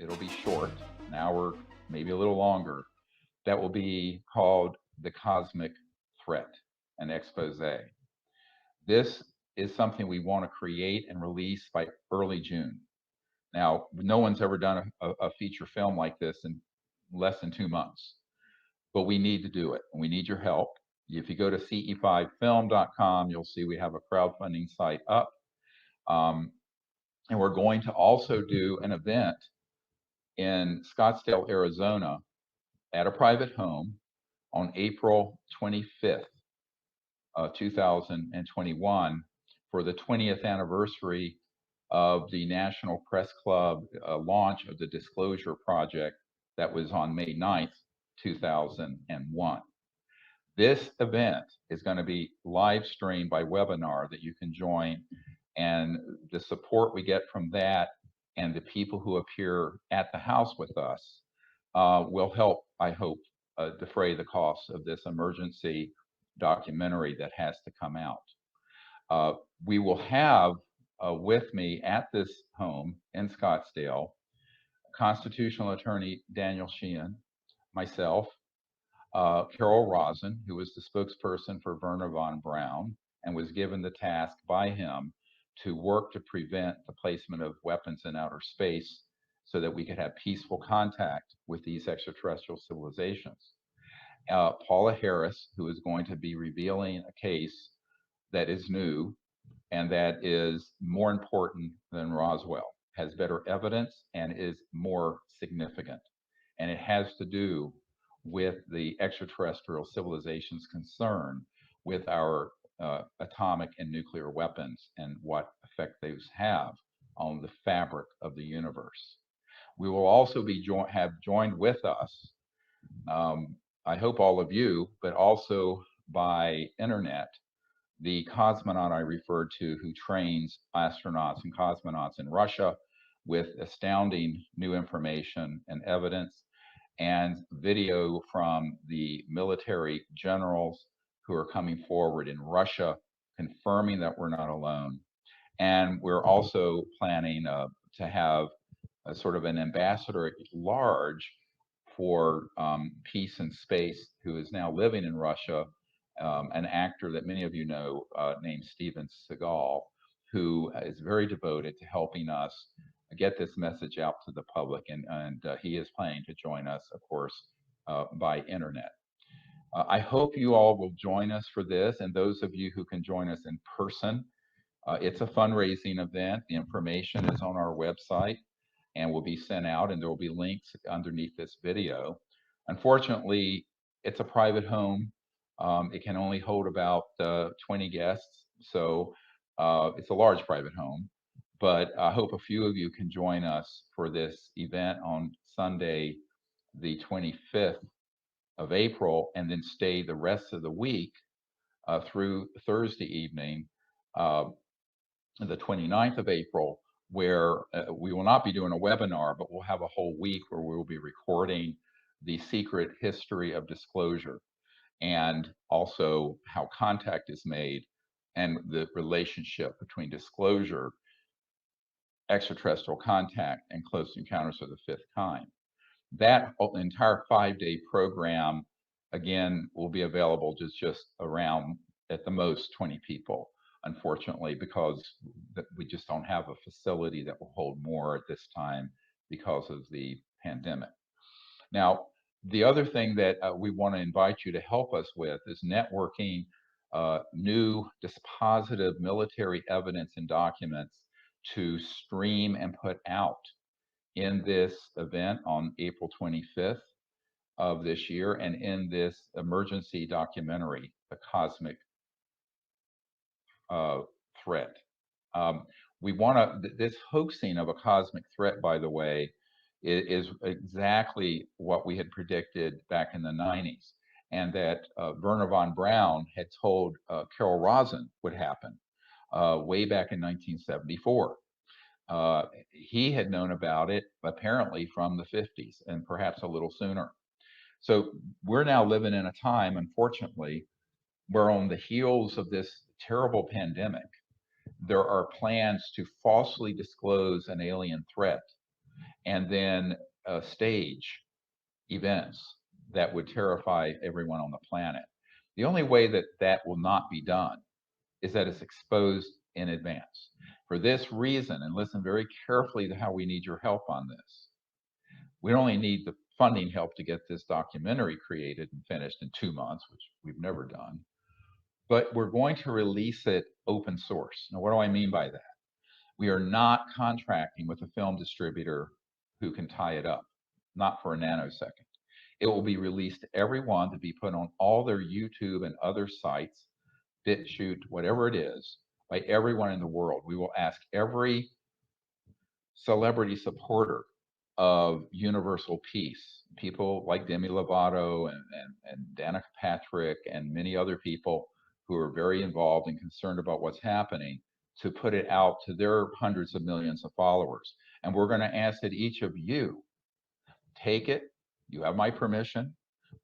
It'll be short, an hour, maybe a little longer, that will be called The Cosmic Threat, an expose. This is something we want to create and release by early June. Now, no one's ever done a feature film like this in less than 2 months, but we need to do it, and we need your help. If you go to ce5film.com, you'll see we have a crowdfunding site up. Um, and we're going to also do an event in Scottsdale, Arizona, at a private home on April 25th, 2021, for the 20th anniversary of the National Press Club launch of the Disclosure Project that was on May 9th, 2001. This event is going to be live streamed by webinar that you can join, and the support we get from that and the people who appear at the house with us will help, I hope, defray the costs of this emergency documentary that has to come out. Uh, we will have with me at this home in Scottsdale constitutional attorney Daniel Sheehan, myself, Carol Rosin, who was the spokesperson for Werner von Braun and was given the task by him to work to prevent the placement of weapons in outer space so that we could have peaceful contact with these extraterrestrial civilizations. Paula Harris, who is going to be revealing a case that is new and that is more important than Roswell, has better evidence, and is more significant. And it has to do with the extraterrestrial civilizations concerned with our atomic and nuclear weapons and what effect those have on the fabric of the universe. We will also be have joined with us, I hope all of you, but also by internet, the cosmonaut I referred to who trains astronauts and cosmonauts in Russia with astounding new information and evidence, and video from the military generals who are coming forward in Russia, confirming that we're not alone. And we're also planning to have a sort of an ambassador at large for peace and space who is now living in Russia, an actor that many of you know named Steven Seagal, who is very devoted to helping us get this message out to the public. And he is planning to join us, of course, by internet. I hope you all will join us for this, and those of you who can join us in person. It's a fundraising event. The information is on our website and will be sent out, and there will be links underneath this video. Unfortunately, it's a private home. It can only hold about 20 guests, so it's a large private home. But I hope a few of you can join us for this event on Sunday, the 25th of April, and then stay the rest of the week through Thursday evening, uh, the 29th of April, where we will not be doing a webinar, but we'll have a whole week where we will be recording the secret history of disclosure and also how contact is made and the relationship between disclosure, extraterrestrial contact, and close encounters of the fifth kind. That entire 5-day program, again, will be available to just around, at the most, 20 people, unfortunately, because we just don't have a facility that will hold more at this time because of the pandemic. Now, the other thing that we want to invite you to help us with is networking new dispositive military evidence and documents to stream and put out in this event on April 25th of this year and in this emergency documentary, The Cosmic uh, Threat. Um, we want to, this hoaxing of a cosmic threat, by the way, is exactly what we had predicted back in the 90s, and that Werner von Braun had told Carol Rosin would happen way back in 1974. He had known about it apparently from the 50s and perhaps a little sooner. So we're now living in a time, unfortunately, where on the heels of this terrible pandemic, there are plans to falsely disclose an alien threat and then stage events that would terrify everyone on the planet. The only way that that will not be done is that it's exposed in advance. For this reason, and listen very carefully to how we need your help on this, we only need the funding help to get this documentary created and finished in 2 months, which we've never done, but we're going to release it open source. Now, what do I mean by that? We are not contracting with a film distributor who can tie it up, not for a nanosecond. It will be released to everyone to be put on all their YouTube and other sites, BitChute, whatever it is, by everyone in the world. We will ask every celebrity supporter of universal peace, people like Demi Lovato and Danica Patrick and many other people who are very involved and concerned about what's happening, to put it out to their hundreds of millions of followers. And we're going to ask that each of you take it, you have my permission,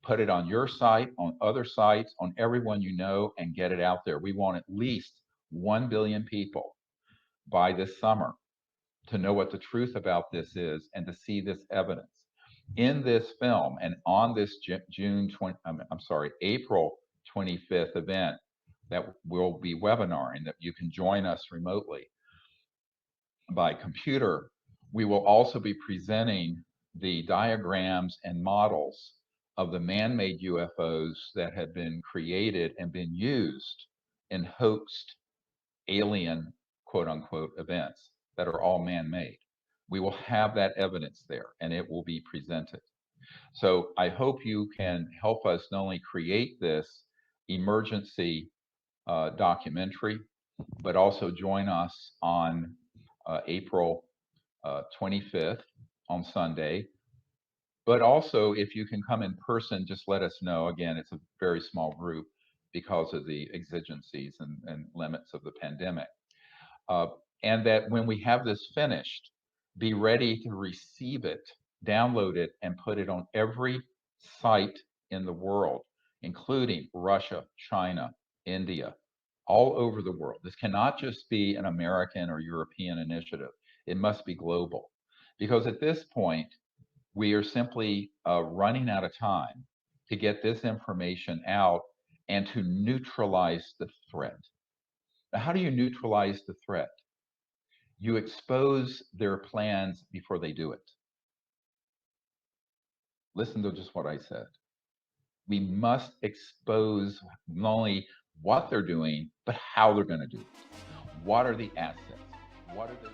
put it on your site, on other sites, on everyone you know, and get it out there. We want at least 1 billion people by this summer to know what the truth about this is and to see this evidence. In this film and on this April 25th event that will be webinaring, that you can join us remotely by computer, we will also be presenting the diagrams and models of the man-made UFOs that have been created and been used in hoaxed alien quote unquote events that are all man-made. We will have that evidence there and it will be presented. So I hope you can help us not only create this emergency documentary, but also join us on April 25th on Sunday. But also, if you can come in person, just let us know. Again, it's a very small group because of the exigencies and limits of the pandemic. And that when we have this finished, be ready to receive it, download it, and put it on every site in the world, including Russia, China, India, all over the world. This cannot just be an American or European initiative. It must be global. Because at this point, we are simply running out of time to get this information out and to neutralize the threat. Now, how do you neutralize the threat? You expose their plans before they do it. Listen to just what I said. We must expose not only what they're doing, but how they're going to do it. What are the assets? What are the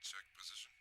check position.